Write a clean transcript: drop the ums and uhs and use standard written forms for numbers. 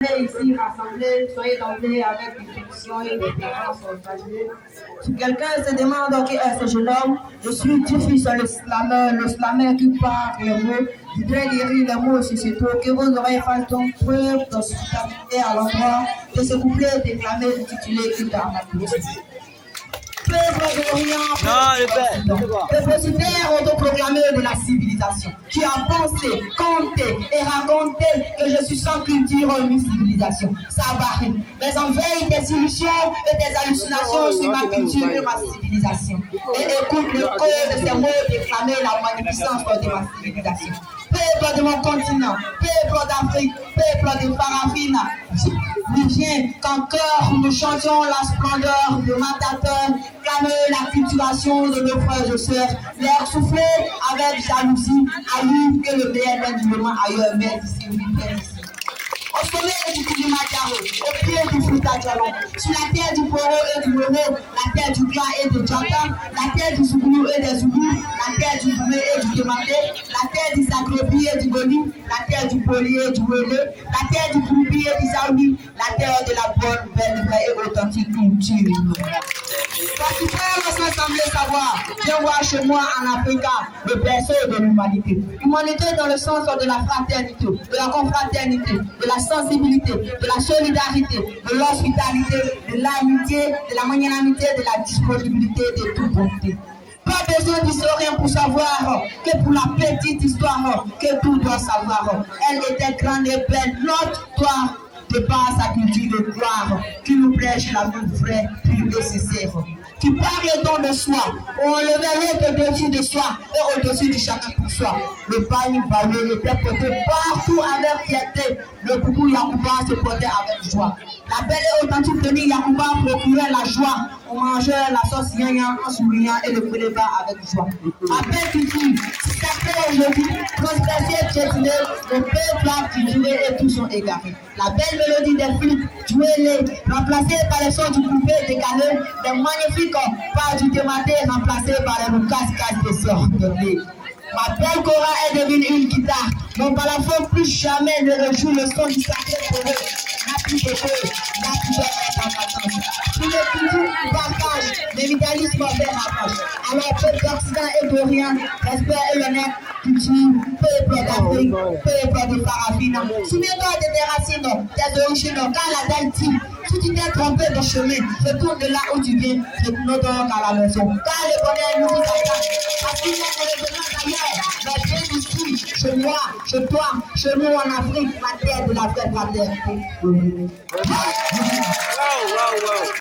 Ici rassemblés, soyez d'emblée avec des questions et des références partagées. Si quelqu'un se demande qui est ce jeune homme, je suis Tifis, le slammer qui parle les mots. Je voudrais lire les mots sur ce tour, que vos oreilles fassent donc preuve d'hospitalité à l'endroit de ce couplet déclamé intitulé Culte à ma publicité. Peuple d'Orient, dépositaire autoproclamé de la civilisation, qui a pensé, compté et raconté que je suis sans culture ni civilisation. Ça varie, mais en veille des illusions et des hallucinations sur ma culture et ma civilisation. Et écoute le cœur de ces mots déclamer la magnificence de ma civilisation. Peuple de mon continent, peuple d'Afrique, peuple de Farafina, viens qu'en cœur nous chantions la splendeur de Matateur, clamer la cultivation de nos frères et sœurs, leur souffler avec jalousie, aïe que le meilleur du moment ailleurs, mais ici, oui, ici. Au sommet du Kilimanjaro, au pied du Fouta-Djalon, sur la terre du Poro et du Moro, la terre du Gla et de Djata, la terre du Sougoulou et des Zougou, la terre du Boumé et du Demandé, la terre du Sakrobi et du Goli, la terre du Poli et du Wele, la terre du Koubi et du Saoudi, la terre de la bonne, belle, vraie et authentique culture. Participants s'assembler savoir, viens voir chez moi en Afrique le berceau de l'humanité. Humanité dans le sens de la fraternité, de la confraternité, de la sensibilité, de la solidarité, de l'hospitalité, de l'amitié, de la magnanimité, de la disponibilité de toute bonté. Pas besoin d'historien pour savoir que pour la petite histoire que tout doit savoir. Elle était grande et belle, notre histoire de par sa culture de gloire, qui nous prêche l'amour vrai, plus nécessaire. Qui parle donc de soi, on levait l'autre au-dessus de soi et au-dessus du chacun pour soi. Le pagne valé était porté partout avec fierté. Le coucou Yacouba se portait avec joie. La belle et authentique tenue Yacouba procurait la joie. On mangeait la sauce yanya en souriant et le préléba avec joie. Ma belle culture, si ça fait aujourd'hui, transgresser, piétiner, le peuple a cultivé et tous sont égarés. La belle mélodie des flûtes, jouées, remplacée par les sons du coupé décalé, des magnifiques pas du dématé remplacé par les cascades de sorte de blé. Ma belle Cora est devenue une guitare. Mon balafon plus jamais ne rejoue le son du sacré pour eux. N'a plus de feu, n'a plus d'être. Pour le culture du partage, l'évitalisme vers la page. Alors, peuple d'Occident et d'Orient, respect et l'honneur, culture, peuple d'Afrique, peuple de Farafina. Souviens-toi de tes racines, tes origines, car la dalle dit. Si tu t'es trompé de chemin, retourne de là où tu viens, retourne donc à la maison. Car le bonheur nous attend. Parce qu'il y a des événements ailleurs, mais bien ici, chez moi, chez toi, chez nous en Afrique, la terre de la vraie fraternité.